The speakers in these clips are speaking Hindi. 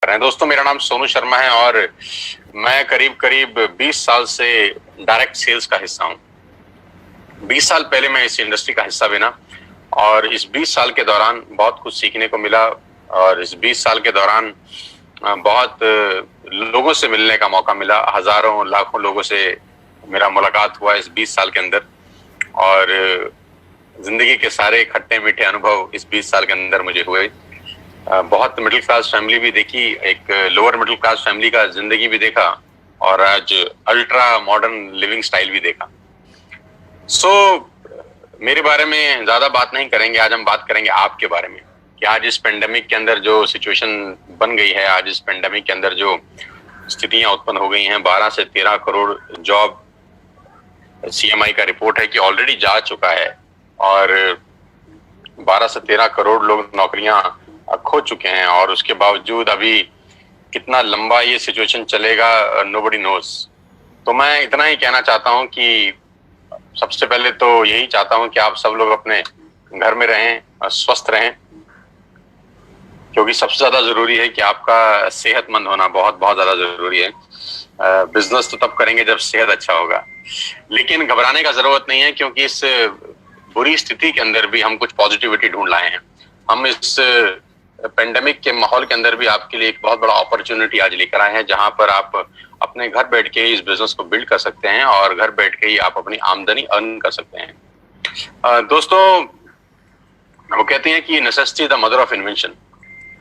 रहे हैं। दोस्तों, मेरा नाम सोनू शर्मा है और मैं करीब करीब 20 साल से डायरेक्ट सेल्स का हिस्सा हूं। 20 साल पहले मैं इस इंडस्ट्री का हिस्सा बना और इस 20 साल के दौरान बहुत कुछ सीखने को मिला और इस 20 साल के दौरान बहुत लोगों से मिलने का मौका मिला। हजारों लाखों लोगों से मेरा मुलाकात हुआ इस 20 साल के अंदर और जिंदगी के सारे खट्टे मीठे अनुभव इस 20 साल के अंदर मुझे हुए। बहुत मिडिल क्लास फैमिली भी देखी, एक लोअर मिडिल क्लास फैमिली का जिंदगी भी देखा और आज अल्ट्रा मॉडर्न लिविंग स्टाइल भी देखा। मेरे बारे में ज्यादा बात नहीं करेंगे, आज हम बात करेंगे आपके बारे में कि आज इस पेंडेमिक के अंदर जो सिचुएशन बन गई है, आज इस पेंडेमिक के अंदर जो स्थितियां उत्पन्न हो गई हैं, 12 से 13 करोड़ जॉब सीएमआई का रिपोर्ट है कि ऑलरेडी जा चुका है और 12 से 13 करोड़ लोग नौकरियां खो चुके हैं और उसके बावजूद अभी कितना लंबा ये सिचुएशन चलेगा नोबडी नोज। तो मैं इतना ही कहना चाहता हूं कि सबसे पहले तो यही चाहता हूं कि आप सब लोग अपने घर में रहें, स्वस्थ रहें, क्योंकि सबसे ज्यादा जरूरी है कि आपका सेहतमंद होना बहुत बहुत ज्यादा जरूरी है। बिजनेस तो तब करेंगे जब सेहत अच्छा होगा, लेकिन घबराने का जरूरत नहीं है क्योंकि इस बुरी स्थिति के अंदर भी हम कुछ पॉजिटिविटी ढूंढ लाए हैं। हम इस पेंडेमिक के माहौल के अंदर भी आपके लिए एक बहुत बड़ा अपॉर्चुनिटी आज लेकर आए हैं, जहां पर आप अपने घर बैठ के इस बिजनेस को बिल्ड कर सकते हैं और घर बैठ के ही आप अपनी आमदनी अर्न कर सकते हैं। दोस्तों, वो कहते हैं कि necessity the mother of invention,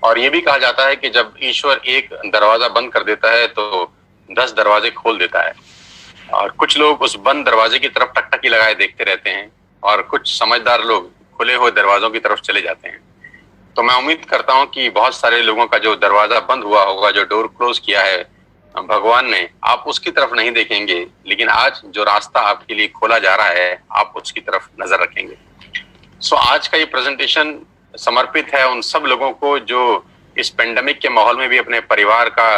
और ये भी कहा जाता है कि जब ईश्वर एक दरवाजा बंद कर देता है तो 10 दरवाजे खोल देता है। और कुछ लोग उस बंद दरवाजे की तरफ टकटकी लगाए देखते रहते हैं और कुछ समझदार लोग खुले हुए दरवाजों की तरफ चले जाते हैं। तो मैं उम्मीद करता हूं कि बहुत सारे लोगों का जो दरवाजा बंद हुआ होगा, जो डोर क्लोज किया है भगवान ने, आप उसकी तरफ नहीं देखेंगे, लेकिन आज जो रास्ता आपके लिए खोला जा रहा है आप उसकी तरफ नजर रखेंगे। आज का ये प्रेजेंटेशन समर्पित है उन सब लोगों को जो इस पेंडेमिक के माहौल में भी अपने परिवार का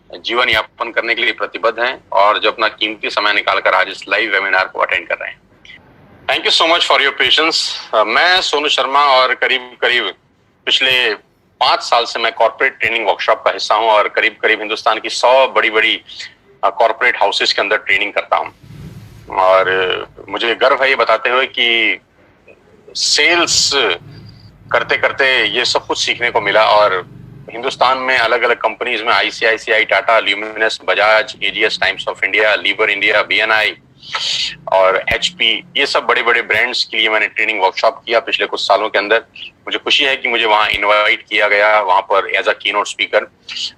जीवन यापन करने के लिए प्रतिबद्ध हैं और जो अपना कीमती समय निकालकर आज इस लाइव वेबिनार को अटेंड कर रहे हैं। Thank you so much for your patience. मैं सोनू शर्मा और करीब करीब पिछले 5 साल से मैं कॉर्पोरेट ट्रेनिंग वर्कशॉप का हिस्सा हूं और करीब करीब हिंदुस्तान की 100 बड़ी बड़ी कॉर्पोरेट हाउसेस के अंदर ट्रेनिंग करता हूं। और मुझे गर्व है ये बताते हुए कि सेल्स करते करते ये सब कुछ सीखने को मिला और हिंदुस्तान में अलग अलग कंपनीज में ICICI, Tata, Luminous, Bajaj, AGS, Times of India, Lever India, BNI और एचपी, ये सब बड़े बड़े ब्रांड्स के लिए मैंने ट्रेनिंग वर्कशॉप किया पिछले कुछ सालों के अंदर। मुझे खुशी है कि मुझे वहां इनवाइट किया गया, वहां पर एज अ कीनोट स्पीकर,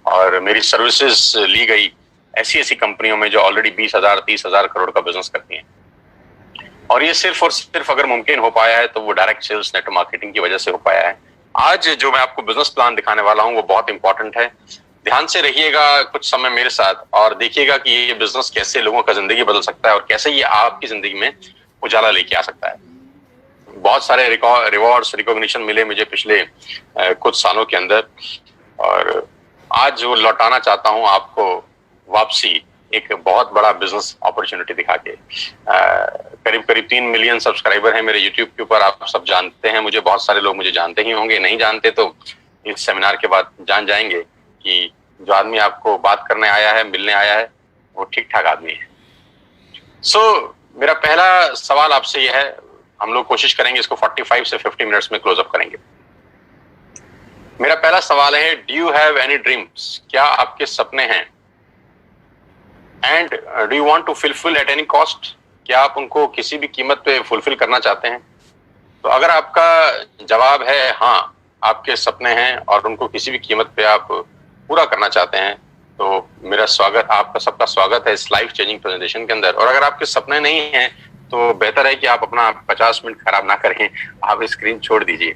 और मेरी सर्विसेज ली गई ऐसी ऐसी कंपनियों में जो ऑलरेडी 20,000 30,000 करोड़ का बिजनेस करती हैं। और ये सिर्फ और सिर्फ अगर मुमकिन हो पाया है तो वो डायरेक्ट सेल्स नेटवर्क मार्केटिंग की वजह से हो पाया है। आज जो मैं आपको बिजनेस प्लान दिखाने वाला हूं वो बहुत इंपॉर्टेंट है। ध्यान से रहिएगा कुछ समय मेरे साथ और देखिएगा कि ये बिजनेस कैसे लोगों का जिंदगी बदल सकता है और कैसे ये आपकी जिंदगी में उजाला लेके आ सकता है। बहुत सारे रिवॉर्ड्स, रिकॉग्निशन मिले मुझे पिछले कुछ सालों के अंदर और आज वो लौटाना चाहता हूं आपको वापसी एक बहुत बड़ा बिजनेस अपॉर्चुनिटी दिखा के। करीब करीब 3 मिलियन सब्सक्राइबर हैं मेरे यूट्यूब के ऊपर, आप सब जानते हैं मुझे, बहुत सारे लोग मुझे जानते ही होंगे, नहीं जानते तो इस सेमिनार के बाद जान जाएंगे कि जो आदमी आपको बात करने आया है, मिलने आया है, वो ठीक ठाक आदमी है। मेरा पहला सवाल आपसे यह है, हम लोग कोशिश करेंगे इसको 45 से 50 मिनट्स में क्लोज अप करेंगे। मेरा पहला सवाल है, do you have any dreams? क्या आपके सपने हैं? And do you want to fulfil at any cost? क्या आप उनको किसी भी कीमत पे फुलफिल करना चाहते हैं? तो अगर आपका जवाब है हाँ, आपके सपने हैं और उनको किसी भी कीमत पे आप पूरा करना चाहते हैं, तो मेरा स्वागत, आपका सबका स्वागत है इस लाइफ चेंजिंग प्रेजेंटेशन के अंदर। और अगर आपके सपने नहीं हैं तो बेहतर है कि आप अपना 50 मिनट खराब ना करें, आप स्क्रीन छोड़ दीजिए,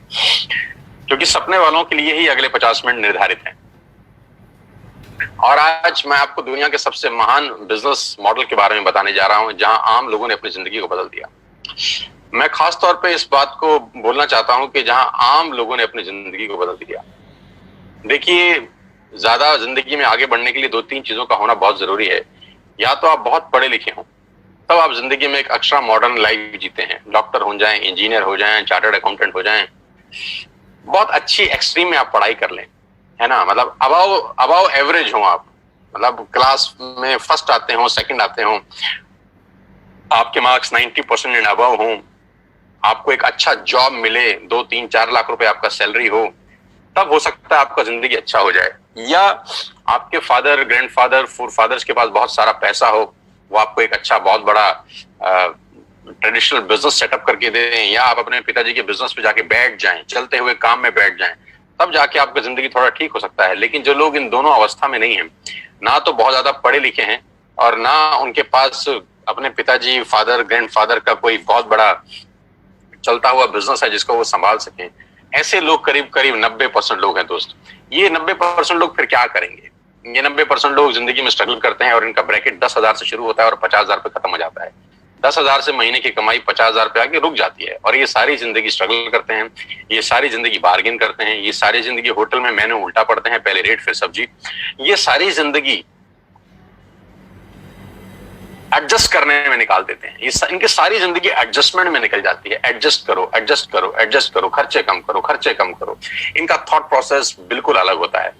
क्योंकि सपने वालों के लिए ही अगले 50 मिनट निर्धारित हैं। और आज मैं आपको दुनिया के सबसे महान बिजनेस मॉडल के बारे में बताने जा रहा हूं जहां आम लोगों ने अपनी जिंदगी को बदल दिया। मैं खास तौर पे इस बात को बोलना चाहता हूं कि जहां आम लोगों ने अपनी जिंदगी को बदल दिया। देखिए, ज्यादा जिंदगी में आगे बढ़ने के लिए 2-3 चीजों का होना बहुत जरूरी है। या तो आप बहुत पढ़े लिखे हों, तब आप जिंदगी में एक एक्स्ट्रा मॉडर्न लाइफ जीते हैं, डॉक्टर हो जाएं, इंजीनियर हो जाएं, चार्टर्ड अकाउंटेंट हो जाएं, बहुत अच्छी एक्सट्रीम में आप पढ़ाई कर लें, है ना, मतलब अबाव एवरेज हो आप, मतलब क्लास में फर्स्ट आते हो, सेकंड आते हो, आपके मार्क्स 90% एंड अबव हो, आपको एक अच्छा जॉब मिले, 2-3-4 लाख रुपए आपका सैलरी हो, तब हो सकता है आपका जिंदगी अच्छा हो जाए। या आपके फादर, ग्रैंडफादर, फोरफादर्स के पास बहुत सारा पैसा हो, वो आपको एक अच्छा बहुत बड़ा ट्रेडिशनल बिजनेस सेटअप करके दें, या आप अपने पिताजी के बिजनेस पे जाके बैठ जाएं, चलते हुए काम में बैठ जाएं, तब जाके आपका जिंदगी थोड़ा ठीक हो सकता है। लेकिन जो लोग इन दोनों अवस्था में नहीं है, ना तो बहुत ज्यादा पढ़े लिखे हैं और ना उनके पास अपने पिताजी, फादर, ग्रैंडफादर का कोई बहुत बड़ा चलता हुआ बिजनेस है जिसको वो संभाल सकें, ऐसे लोग करीब करीब 90% लोग हैं दोस्त। ये 90% लोग फिर क्या करेंगे? ये 90% लोग जिंदगी में स्ट्रगल करते हैं और इनका ब्रैकेट 10,000 से शुरू होता है और 50,000 पे खत्म हो जाता है। 10,000 से महीने की कमाई 50,000 पे आके रुक जाती है, और ये सारी जिंदगी स्ट्रगल करते हैं, ये सारी जिंदगी बार्गेन करते हैं, ये सारी जिंदगी होटल में मेन्यू उल्टा पड़ते हैं, पहले रेट फिर सब्जी, ये सारी जिंदगी एडजस्ट करने में निकाल देते हैं। इनकी सारी जिंदगी एडजस्टमेंट में निकल जाती है। एडजस्ट करो, एडजस्ट करो, एडजस्ट करो, खर्चे कम करो, खर्चे कम करो। इनका थॉट प्रोसेस बिल्कुल अलग होता है।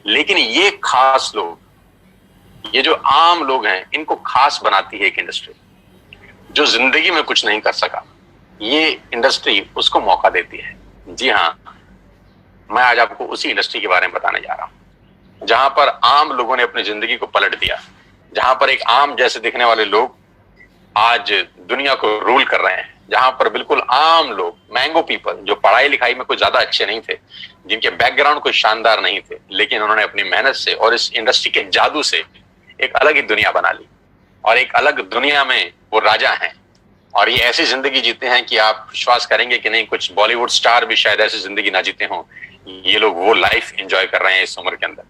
लेकिन ये खास लोग, ये जो आम लोग हैं, इनको खास बनाती है एक इंडस्ट्री। जो जिंदगी में कुछ नहीं कर सका, ये इंडस्ट्री उसको मौका देती है। जी हाँ, मैं आज आपको उसी इंडस्ट्री के बारे में बताने जा रहा हूं, जहां पर आम लोगों ने अपनी जिंदगी को पलट दिया, जहां पर एक आम जैसे दिखने वाले लोग आज दुनिया को रूल कर रहे हैं, जहां पर बिल्कुल आम लोग, मैंगो पीपल, जो पढ़ाई लिखाई में कोई ज्यादा अच्छे नहीं थे, जिनके बैकग्राउंड कोई शानदार नहीं थे, लेकिन उन्होंने अपनी मेहनत से और इस इंडस्ट्री के जादू से एक अलग ही दुनिया बना ली, और एक अलग दुनिया में वो राजा हैं। और ये ऐसी जिंदगी जीते हैं कि आप विश्वास करेंगे कि नहीं, कुछ बॉलीवुड स्टार भी शायद ऐसी जिंदगी ना जीते हों। ये लोग वो लाइफ एंजॉय कर रहे हैं इस उम्र के अंदर।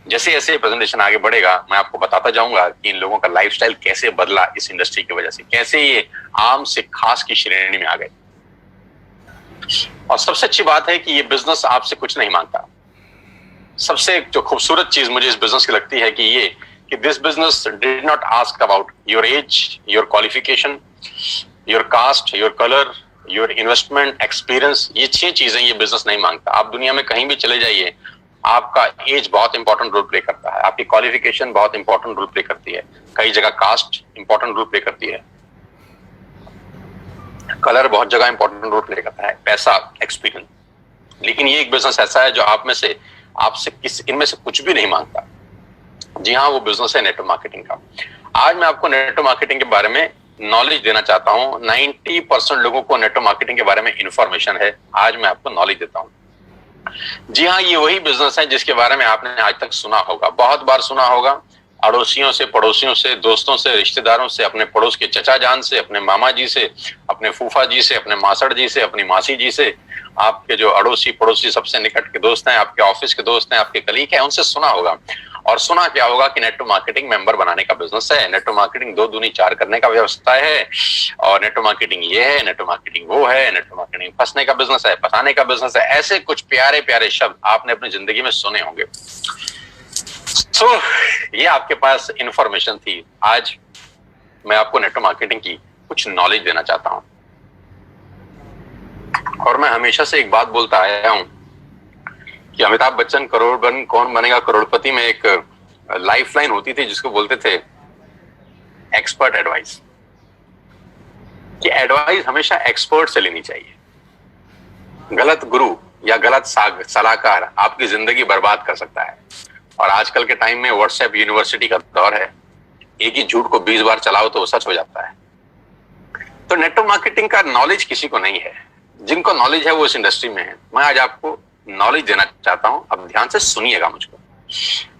जैसे जैसे प्रेजेंटेशन आगे बढ़ेगा, मैं आपको बताता जाऊंगा कि इन लोगों का लाइफस्टाइल कैसे बदला इस इंडस्ट्री की वजह से, कैसे ये आम से खास की श्रेणी में आ गए। और सबसे अच्छी बात है कि ये बिजनेस आपसे कुछ नहीं मांगता। सबसे जो खूबसूरत चीज मुझे इस बिजनेस की लगती है कि this business did not ask about your age, your qualification, your cast, your colour, your investment, experience. ये 6 चीजें ये बिजनेस नहीं मांगता। आप दुनिया में कहीं भी चले जाइए, आपका एज बहुत इंपॉर्टेंट रोल प्ले करता है, आपकी क्वालिफिकेशन बहुत इंपॉर्टेंट रोल प्ले करती है, कई जगह कास्ट इंपॉर्टेंट रोल प्ले करती है, कलर बहुत जगह इंपॉर्टेंट रोल प्ले करता है, पैसा, एक्सपीरियंस। लेकिन ये एक बिजनेस ऐसा है जो आपसे इनमें से कुछ भी नहीं मांगता। जी हाँ, वो बिजनेस है नेटवर्क मार्केटिंग का। आज मैं आपको नेटवर्क मार्केटिंग के बारे में नॉलेज देना चाहता हूँ। 90% लोगों को नेटवर्क मार्केटिंग के बारे में इंफॉर्मेशन है, आज मैं आपको नॉलेज देता हूँ। जी हाँ, ये वही बिजनेस है जिसके बारे में आपने आज तक सुना होगा, बहुत बार सुना होगा, अड़ोसियों से, पड़ोसियों से, दोस्तों से, रिश्तेदारों से, अपने पड़ोस के चचा जान से, अपने मामा जी से, अपने फूफा जी से, अपने मासड़ जी से, अपनी मासी जी से, आपके जो अड़ोसी पड़ोसी सबसे निकट के दोस्त हैं, आपके ऑफिस के दोस्त हैं, आपके कलीग हैं, उनसे सुना होगा। और सुना क्या होगा कि नेटवर्क मार्केटिंग मेंबर बनाने का बिजनेस है, नेटवर्क मार्केटिंग 2 दूनी 4 करने का व्यवस्था है, और नेटवर्क मार्केटिंग ये है, नेटवर्क मार्केटिंग वो है, नेटवर्क मार्केटिंग फंसने का बिजनेस है, फंसाने का बिजनेस है। ऐसे कुछ प्यारे प्यारे शब्द आपने अपनी जिंदगी में सुने होंगे। ये आपके पास इंफॉर्मेशन थी। आज मैं आपको नेटवर्क मार्केटिंग की कुछ नॉलेज देना चाहता हूं। और मैं हमेशा से एक बात बोलता आया हूं कि अमिताभ बच्चन कौन बनेगा करोड़पति में एक लाइफलाइन होती थी जिसको बोलते थे एक्सपर्ट एडवाइस, कि एडवाइस हमेशा एक्सपर्ट से लेनी चाहिए। गलत गुरु या गलत सलाहकार आपकी जिंदगी बर्बाद कर सकता है। और आजकल के टाइम में व्हाट्सएप यूनिवर्सिटी का दौर है, एक ही झूठ को 20 बार चलाओ तो वो सच हो जाता है। तो नेटवर्क मार्केटिंग का नॉलेज किसी को नहीं है, जिनको नॉलेज है वो इस इंडस्ट्री में है। मैं आज आपको नॉलेज देना चाहता हूं, अब ध्यान से सुनिएगा मुझको।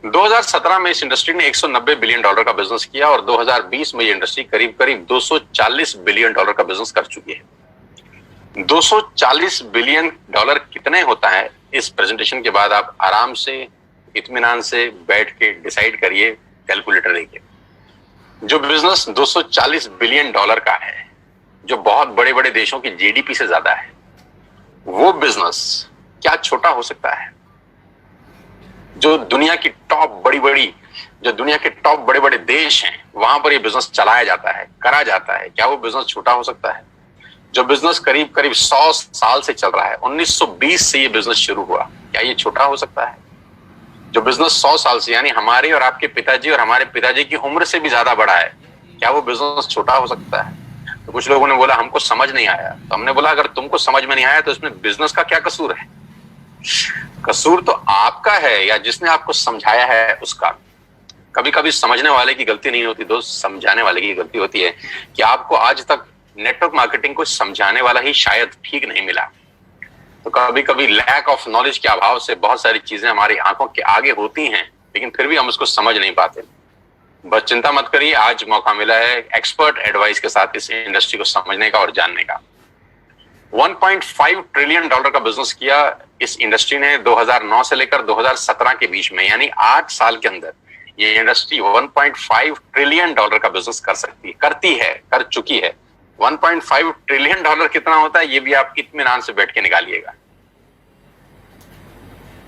2017 में इस इंडस्ट्री ने $190 बिलियन का बिजनेस किया, और 2020 में ये इंडस्ट्री करीब करीब $240 बिलियन का बिजनेस कर चुकी है। $240 बिलियन कितने होता है, इस प्रेजेंटेशन के बाद आप आराम से, इत्मीनान से बैठ के डिसाइड करिए, कैलकुलेटर लेके। जो बिजनेस $240 बिलियन का है, जो बहुत बड़े बड़े देशों की जीडीपी से ज्यादा है, वो बिजनेस क्या छोटा हो सकता है? जो दुनिया की दुनिया के टॉप बड़े बड़े देश हैं, वहां पर ये बिजनेस चलाया जाता है, करा जाता है, क्या वो बिजनेस छोटा हो सकता है? जो बिजनेस करीब करीब 100 साल से चल रहा है, 1920 से ये बिजनेस शुरू हुआ, क्या ये छोटा हो सकता है? जो बिजनेस 100 साल से, यानी हमारे और आपके पिताजी और हमारे पिताजी की उम्र से भी ज्यादा बड़ा है, क्या वो बिजनेस छोटा हो सकता है? तो कुछ लोगों ने बोला हमको समझ नहीं आया। तो हमने बोला अगर तुमको समझ में नहीं आया तो इसमें बिजनेस का क्या कसूर है? कसूर तो आपका है या जिसने आपको समझाया है उसका। कभी कभी समझने वाले की गलती नहीं होती दोस्त, समझाने वाले की गलती होती है कि आपको आज तक नेटवर्क मार्केटिंग को समझाने वाला ही शायद ठीक नहीं मिला। तो कभी कभी लैक ऑफ नॉलेज के अभाव से बहुत सारी चीजें हमारी आंखों के आगे होती हैं, लेकिन फिर भी हम उसको समझ नहीं पाते। बस चिंता मत करिए, आज मौका मिला है एक्सपर्ट एडवाइस के साथ इस इंडस्ट्री को समझने का और जानने का। 1.5 ट्रिलियन डॉलर का बिजनेस किया इस इंडस्ट्री ने 2009 से लेकर 2017 के बीच में, यानी 8 साल के अंदर ये इंडस्ट्री 1.5 ट्रिलियन डॉलर का बिजनेस कर चुकी है। 1.5 ट्रिलियन डॉलर कितना होता है ये भी आप इत्मीनान से बैठ के निकालिएगा।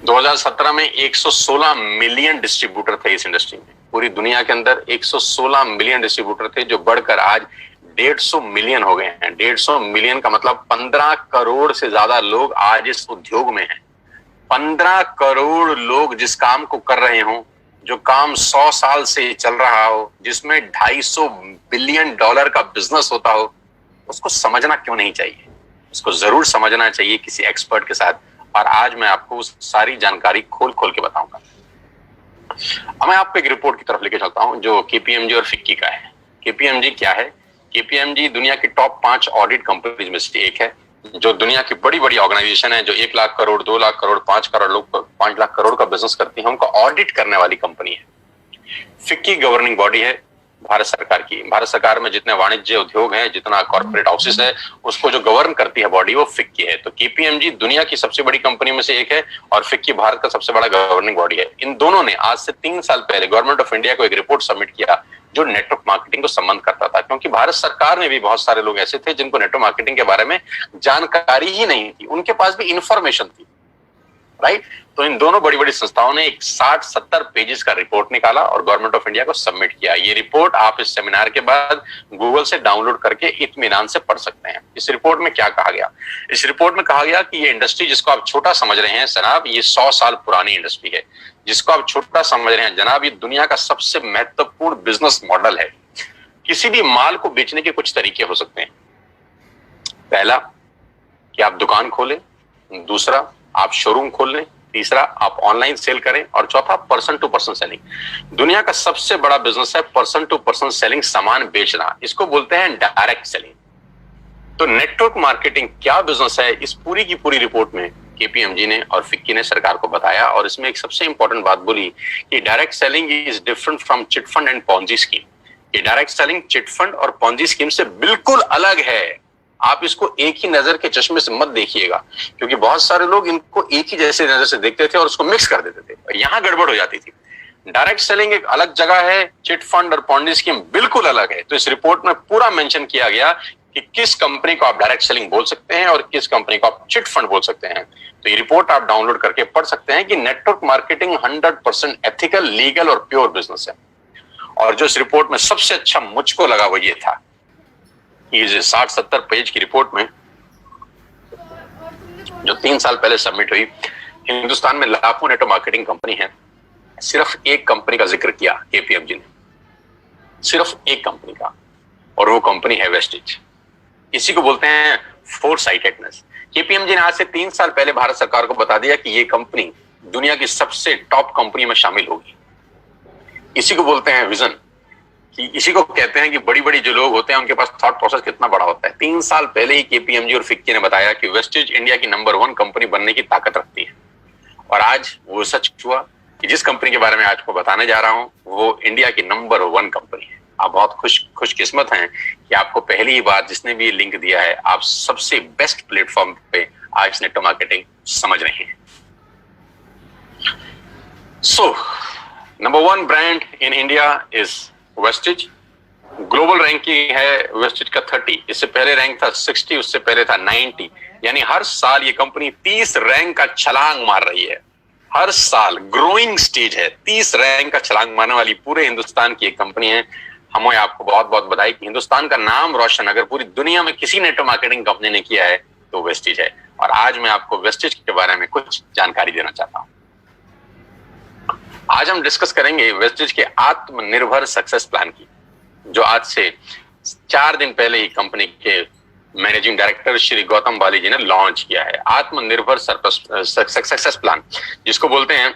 2017 में 116 मिलियन डिस्ट्रीब्यूटर थे इस इंडस्ट्री में। पूरी दुनिया के अंदर 116 मिलियन डिस्ट्रीब्यूटर थे, जो बढ़कर आज 150 मिलियन हो गए हैं। 150 मिलियन का मतलब 15 करोड़ से ज्यादा लोग आज इस उद्योग में हैं। 15 करोड़ लोग जिस काम को कर रहे हो, जो काम 100 साल से चल रहा हो, जिसमें 250 बिलियन डॉलर का बिजनेस होता हो, उसको समझना क्यों नहीं चाहिए? उसको जरूर समझना चाहिए किसी एक्सपर्ट के साथ। और आज मैं आपको उस सारी जानकारी खोल खोल के बताऊंगा। अब मैं आपको एक रिपोर्ट की तरफ लेके चलता हूं जो केपीएमजी और फिक्की का है। केपीएमजी क्या है? केपीएमजी दुनिया की टॉप 5 ऑडिट कंपनीज में से एक है, जो दुनिया की बड़ी बड़ी ऑर्गेनाइजेशन है, जो 1 लाख करोड़, 2 लाख करोड़, 5 करोड़ लोग 5 लाख करोड़ का बिजनेस करती है, उनका ऑडिट करने वाली कंपनी है। फिक्की गवर्निंग बॉडी है भारत सरकार की। भारत सरकार में जितने वाणिज्य उद्योग हैं, जितना कॉर्पोरेट हाउसेस है, उसको जो गवर्न करती है बॉडी, वो फिक्की है। तो केपीएमजी दुनिया की सबसे बड़ी कंपनी में से एक है और फिक्की भारत का सबसे बड़ा गवर्निंग बॉडी है। इन दोनों ने आज से 3 साल पहले गवर्नमेंट ऑफ इंडिया को एक रिपोर्ट सबमिट किया जो नेटवर्क मार्केटिंग को संबंध करता था, क्योंकि भारत सरकार में भी बहुत सारे लोग ऐसे थे जिनको नेटवर्क मार्केटिंग के बारे में जानकारी ही नहीं थी, उनके पास भी इंफॉर्मेशन थी, राइट। तो इन दोनों बड़ी बड़ी संस्थाओं ने एक 60-70 पेजेस का रिपोर्ट निकाला और गवर्नमेंट ऑफ इंडिया को सबमिट किया। ये रिपोर्ट आप इस सेमिनार के बाद गूगल से डाउनलोड करके इत्मीनान से पढ़ सकते हैं। इस रिपोर्ट में क्या कहा गया? इस रिपोर्ट में कहा गया कि ये इंडस्ट्री जिसको आप छोटा समझ रहे हैं जनाब, ये 100 साल पुरानी इंडस्ट्री है। जिसको आप छोटा समझ रहे हैं जनाब, ये दुनिया का सबसे महत्वपूर्ण बिजनेस मॉडल है। किसी भी माल को बेचने के कुछ तरीके हो सकते हैं। पहला कि आप दुकान खोलें, दूसरा आप शोरूम खोल लें, तीसरा आप ऑनलाइन सेल करें, और चौथा पर्सन टू पर्सन सेलिंग। दुनिया का सबसे बड़ा बिजनेस है पर्सन टू पर्सन सेलिंग, सामान बेचना। इसको बोलते हैं डायरेक्ट सेलिंग। तो नेटवर्क मार्केटिंग क्या बिजनेस है, इस पूरी की पूरी रिपोर्ट में केपीएमजी ने और फिक्की ने सरकार को बताया। और इसमें एक सबसे इंपॉर्टेंट बात बोली कि direct selling is different from chit fund and Ponzi scheme. ये डायरेक्ट सेलिंग चिट फंड और पॉन्जी स्कीम से बिल्कुल अलग है। आप इसको एक ही नजर के चश्मे से मत देखिएगा, क्योंकि बहुत सारे लोग इनको एक ही जैसे नजर से देखते थे और उसको मिक्स कर देते थे, और यहां गड़बड़ हो जाती थी। डायरेक्ट सेलिंग एक अलग जगह है, चिट फंड और पॉन्जी स्कीम बिल्कुल अलग है। तो इस रिपोर्ट में पूरा मेंशन किया गया कि किस कंपनी को आप डायरेक्ट सेलिंग बोल सकते हैं और किस कंपनी को आप चिट फंड बोल सकते हैं। तो ये रिपोर्ट आप डाउनलोड करके पढ़ सकते हैं कि नेटवर्क मार्केटिंग 100% एथिकल, लीगल और प्योर बिजनेस है। और जो इस रिपोर्ट में सबसे अच्छा मुझको लगा वो ये था, ये 60-70 पेज की रिपोर्ट में जो 3 साल पहले सबमिट हुई, हिंदुस्तान में लाखों नेटवर्क मार्केटिंग कंपनी है, सिर्फ एक कंपनी का जिक्र किया केपीएमजी ने, सिर्फ एक कंपनी का, और वो कंपनी है वेस्टेज। इसी को बोलते हैं फोरसाइटेडनेस। केपीएमजी ने आज से 3 साल पहले भारत सरकार को बता दिया कि ये कंपनी दुनिया की सबसे टॉप कंपनी में शामिल होगी। इसी को बोलते हैं विजन, कि इसी को कहते हैं कि बड़ी बड़ी जो लोग होते हैं उनके पास थॉट प्रोसेस कितना बड़ा होता है। 3 साल पहले ही केपीएमजी और फिक्की ने बताया कि वेस्टेज इंडिया की नंबर 1 कंपनी बनने की ताकत रखती है, और आज वो सच हुआ कि जिस कंपनी के बारे में आज को बताने जा रहा हूं वो इंडिया की नंबर 1 कंपनी है। आप बहुत खुशकिस्मत हैं कि आपको पहली ही बार जिसने भी लिंक दिया है, आप सबसे बेस्ट प्लेटफॉर्म पे आज नेटवर्क मार्केटिंग समझ रहे हैं। So number 1 brand in India is wastage. Global ranking है वेस्टेज का 30, इससे पहले रैंक था 60, उससे पहले था 90। यानी हर साल ये कंपनी 30 रैंक का छलांग मार रही है। हर साल ग्रोइंग स्टेज है, 30 रैंक का छलांग मारने वाली पूरे हिंदुस्तान की एक कंपनी है। हमें आपको बहुत बहुत बधाई कि हिंदुस्तान का नाम रोशन अगर पूरी दुनिया में किसी नेटवर्क मार्केटिंग कंपनी ने किया है तो वेस्टेज है। और आज मैं आपको वेस्टेज के बारे में कुछ जानकारी देना चाहता हूं। आज हम डिस्कस करेंगे वेस्टेज के आत्मनिर्भर सक्सेस प्लान की, जो आज से 4 दिन पहले ही कंपनी के मैनेजिंग डायरेक्टर श्री गौतम बाली जी ने लॉन्च किया है। आत्मनिर्भर सक्सेस प्लान, जिसको बोलते हैं